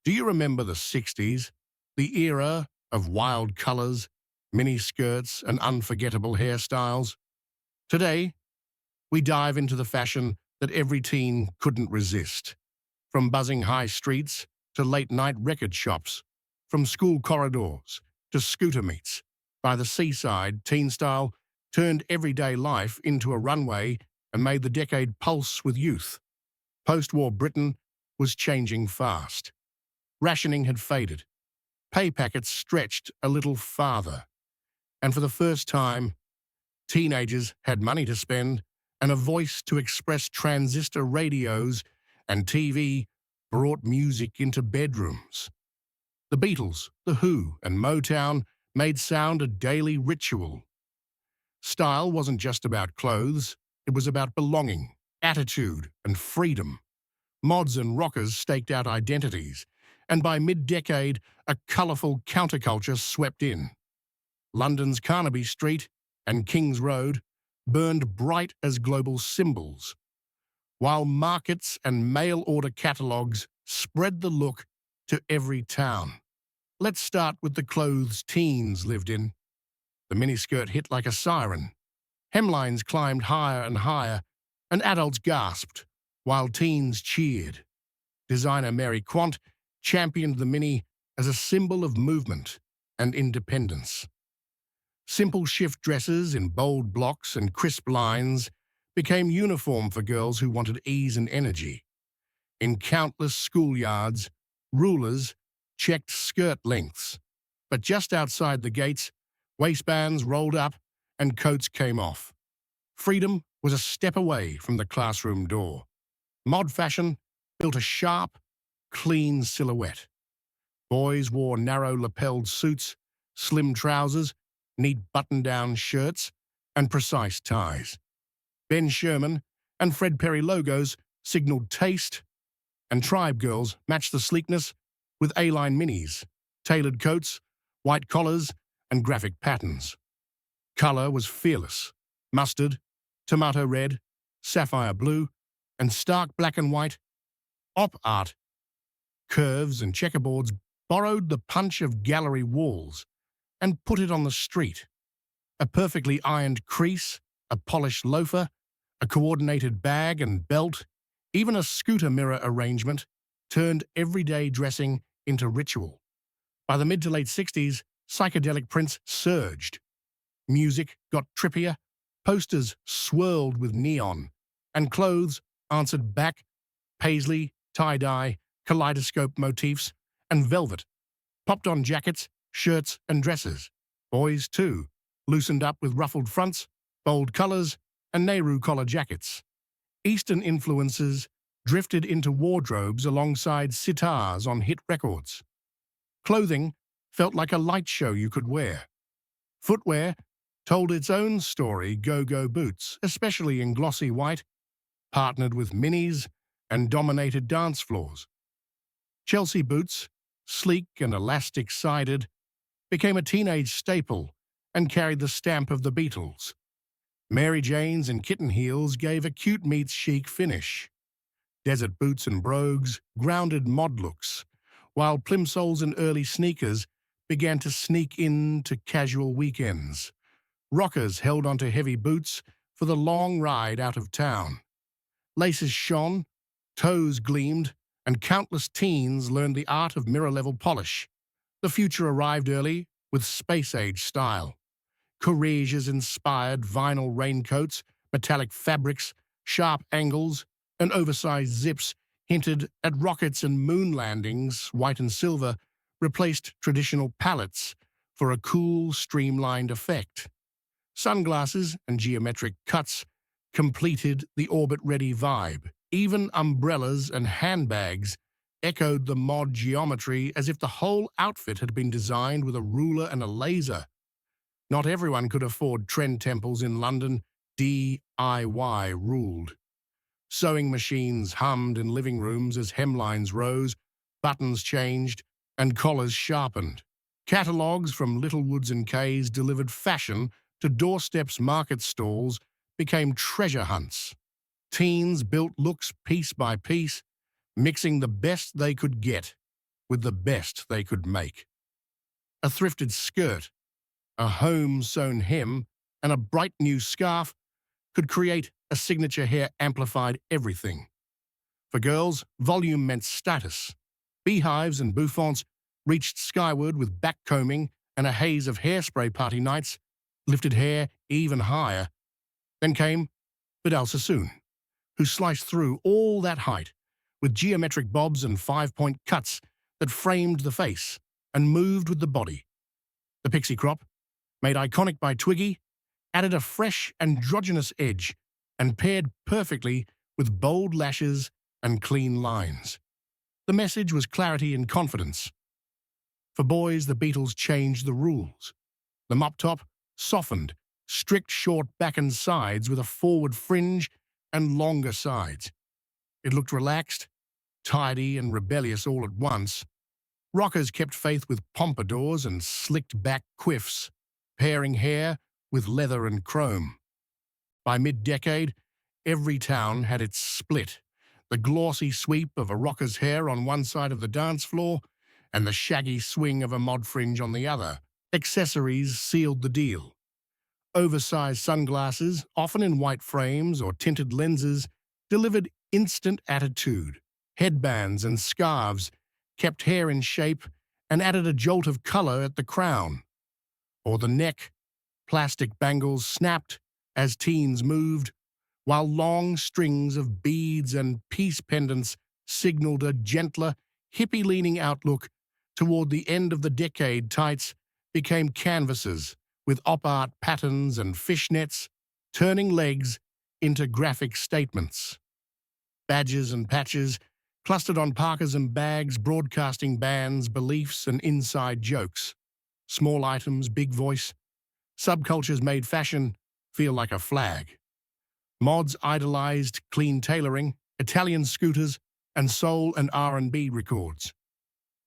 Do you remember the 60s, the era of wild colors, mini skirts, and unforgettable hairstyles? Today, we dive into the fashion that every teen couldn't resist. From buzzing high streets to late-night record shops, from school corridors to scooter meets, by the seaside, teen style turned everyday life into a runway and made the decade pulse with youth. Post-war Britain was changing fast. Rationing had faded. Pay packets stretched a little farther. And for the first time, teenagers had money to spend and a voice to express. Transistor radios and TV brought music into bedrooms. The Beatles, The Who, and Motown made sound a daily ritual. Style wasn't just about clothes, it was about belonging, attitude, and freedom. Mods and rockers staked out identities, and by mid-decade, a colourful counterculture swept in. London's Carnaby Street and King's Road burned bright as global symbols, while markets and mail-order catalogues spread the look to every town. Let's start with the clothes teens lived in. The miniskirt hit like a siren. Hemlines climbed higher and higher, and adults gasped, while teens cheered. Designer Mary Quant championed the mini as a symbol of movement and independence. Simple shift dresses in bold blocks and crisp lines became uniform for girls who wanted ease and energy. In countless schoolyards, rulers checked skirt lengths, but just outside the gates, waistbands rolled up and coats came off. Freedom was a step away from the classroom door. Mod fashion built a sharp, clean silhouette. Boys wore narrow-lapelled suits, slim trousers, neat button-down shirts, and precise ties. Ben Sherman and Fred Perry logos signaled taste, and Tribe girls matched the sleekness with A-line minis, tailored coats, white collars, and graphic patterns. Color was fearless: mustard, tomato red, sapphire blue, and stark black and white. Op art, curves and checkerboards borrowed the punch of gallery walls and put it on the street. A perfectly ironed crease, a polished loafer, a coordinated bag and belt, even a scooter mirror arrangement turned everyday dressing into ritual. By the mid to late 60s, psychedelic prints surged. Music got trippier, posters swirled with neon, and clothes answered back: paisley, tie-dye, kaleidoscope motifs, and velvet popped on jackets, shirts, and dresses. Boys, too, loosened up with ruffled fronts, bold colors, and Nehru collar jackets. Eastern influences drifted into wardrobes alongside sitars on hit records. Clothing felt like a light show you could wear. Footwear told its own story. Go-go boots, especially in glossy white, partnered with minis and dominated dance floors. Chelsea boots, sleek and elastic-sided, became a teenage staple and carried the stamp of the Beatles. Mary Janes and kitten heels gave a cute meets chic finish. Desert boots and brogues grounded mod looks, while plimsolls and early sneakers began to sneak into casual weekends. Rockers held onto heavy boots for the long ride out of town. Laces shone, toes gleamed, and countless teens learned the art of mirror-level polish. The future arrived early with space-age style. Courageous-inspired vinyl raincoats, metallic fabrics, sharp angles, and oversized zips hinted at rockets and moon landings. White and silver replaced traditional palettes for a cool, streamlined effect. Sunglasses and geometric cuts completed the orbit-ready vibe. Even umbrellas and handbags echoed the mod geometry as if the whole outfit had been designed with a ruler and a laser. Not everyone could afford trend temples in London. DIY ruled. Sewing machines hummed in living rooms as hemlines rose, buttons changed, and collars sharpened. Catalogues from Littlewoods and Kays delivered fashion to doorsteps. Market stalls became treasure hunts. Teens built looks piece by piece, mixing the best they could get. with the best they could make. A thrifted skirt, a home-sewn hem, and a bright new scarf could create a signature hair amplified everything. For girls, volume meant status. Beehives and bouffants reached skyward with backcombing and a haze of hairspray party nights lifted hair even higher. Then came Vidal Sassoon, who sliced through all that height with geometric bobs and five-point cuts that framed the face and moved with the body. The pixie crop, made iconic by Twiggy, added a fresh androgynous edge and paired perfectly with bold lashes and clean lines. The message was clarity and confidence. For boys, the Beatles changed the rules. The mop top softened, strict short back and sides with a forward fringe and longer sides. It looked relaxed, tidy and rebellious all at once. Rockers kept faith with pompadours and slicked back quiffs, pairing hair with leather and chrome. By mid-decade, every town had its split, the glossy sweep of a rocker's hair on one side of the dance floor and the shaggy swing of a mod fringe on the other. Accessories sealed the deal. Oversized sunglasses, often in white frames or tinted lenses, delivered instant attitude. Headbands and scarves kept hair in shape and added a jolt of color at the crown. Or the neck, plastic bangles snapped as teens moved, while long strings of beads and peace pendants signaled a gentler, hippie-leaning outlook. Toward the end of the decade, tights became canvases with op-art patterns and fishnets, turning legs into graphic statements. Badges and patches clustered on parkas and bags, broadcasting bands, beliefs, and inside jokes. Small items, big voice. Subcultures made fashion feel like a flag. Mods idolized clean tailoring, Italian scooters, and soul and R&B records.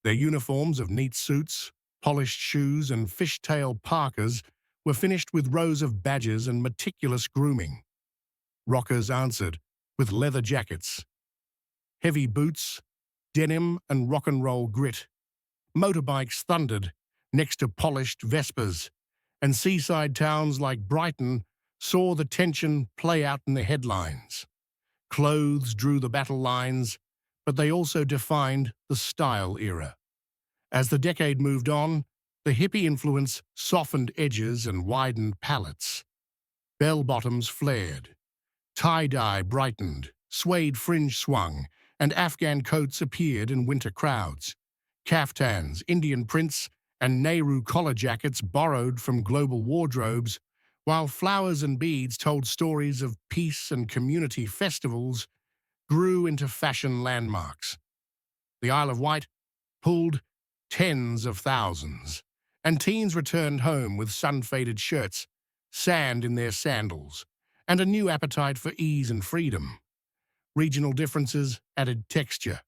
Their uniforms of neat suits, polished shoes, and fishtail parkas were finished with rows of badges and meticulous grooming. Rockers answered with leather jackets, heavy boots, denim, and rock and roll grit. Motorbikes thundered next to polished Vespers, and seaside towns like Brighton saw the tension play out in the headlines. Clothes drew the battle lines, but they also defined the style era. As the decade moved on, the hippie influence softened edges and widened palettes. Bell-bottoms flared, tie-dye brightened, suede fringe swung, and Afghan coats appeared in winter crowds. Caftans, Indian prints, and Nehru collar jackets borrowed from global wardrobes, while flowers and beads told stories of peace and community festivals, grew into fashion landmarks. The Isle of Wight pulled tens of thousands, and teens returned home with sun-faded shirts, sand in their sandals, and a new appetite for ease and freedom. Regional differences added texture.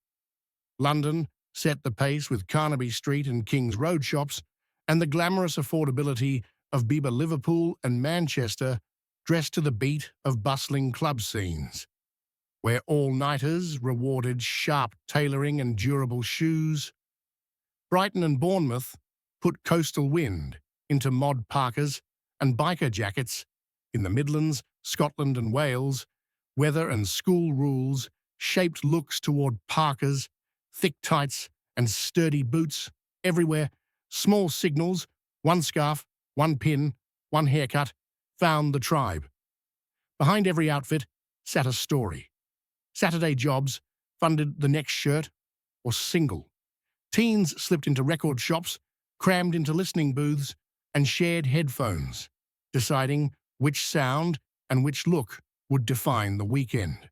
London set the pace with Carnaby Street and King's Road shops, and the glamorous affordability of Biba Liverpool and Manchester dressed to the beat of bustling club scenes, where all-nighters rewarded sharp tailoring and durable shoes. Brighton and Bournemouth put coastal wind into mod parkas and biker jackets. In the Midlands, Scotland and Wales, weather and school rules shaped looks toward parkas, thick tights, and sturdy boots. Everywhere, small signals, one scarf, one pin, one haircut, found the tribe. Behind every outfit sat a story. Saturday jobs funded the next shirt or single. Teens slipped into record shops, crammed into listening booths, and shared headphones, deciding which sound and which look would define the weekend.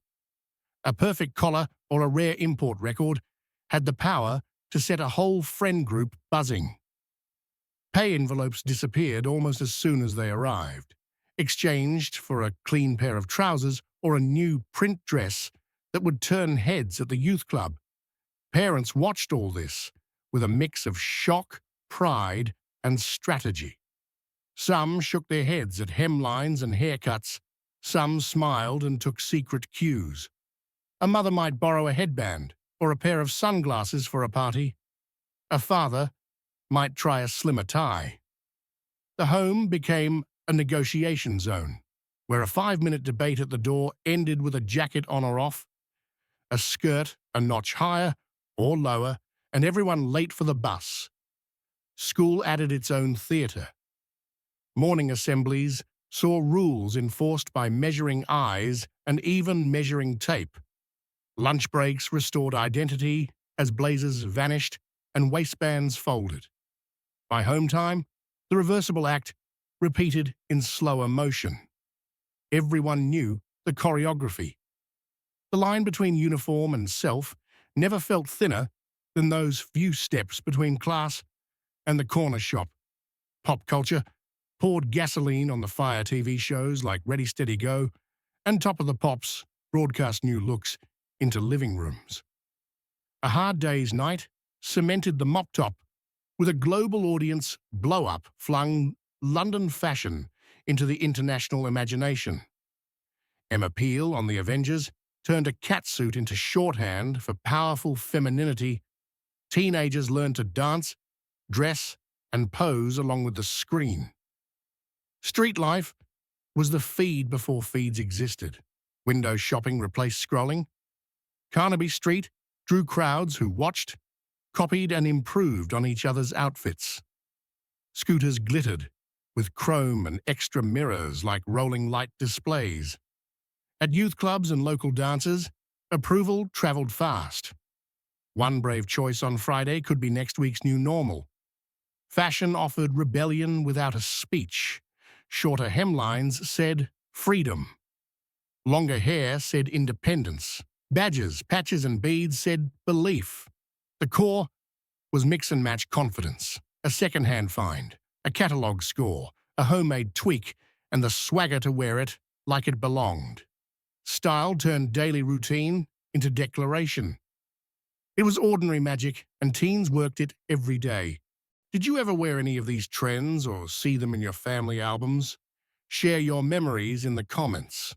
A perfect collar or a rare import record had the power to set a whole friend group buzzing. Pay envelopes disappeared almost as soon as they arrived, exchanged for a clean pair of trousers or a new print dress that would turn heads at the youth club. Parents watched all this with a mix of shock, pride, and strategy. Some shook their heads at hemlines and haircuts. Some smiled and took secret cues. A mother might borrow a headband or a pair of sunglasses for a party. A father might try a slimmer tie. The home became a negotiation zone, where a 5-minute debate at the door ended with a jacket on or off, a skirt a notch higher or lower, and everyone late for the bus. School added its own theatre. Morning assemblies saw rules enforced by measuring eyes and even measuring tape. Lunch breaks restored identity as blazers vanished and waistbands folded. By home time, the reversible act repeated in slower motion. Everyone knew the choreography. The line between uniform and self never felt thinner than those few steps between class and the corner shop. Pop culture poured gasoline on the fire. TV shows like Ready, Steady, Go and Top of the Pops broadcast new looks into living rooms. A Hard Day's Night cemented the mop top with a global audience blow-up flung London fashion into the international imagination. Emma Peel on The Avengers turned a catsuit into shorthand for powerful femininity. Teenagers learned to dance, dress, and pose along with the screen. Street life was the feed before feeds existed. Window shopping replaced scrolling. Carnaby Street drew crowds who watched, copied, and improved on each other's outfits. Scooters glittered with chrome and extra mirrors like rolling light displays. At youth clubs and local dances, approval traveled fast. One brave choice on Friday could be next week's new normal. Fashion offered rebellion without a speech. Shorter hemlines said freedom. Longer hair said independence. Badges, patches, and beads said belief. The core was mix and match confidence, a second-hand find, a catalogue score, a homemade tweak, and the swagger to wear it like it belonged. Style turned daily routine into declaration. It was ordinary magic, and teens worked it every day. Did you ever wear any of these trends or see them in your family albums? Share your memories in the comments.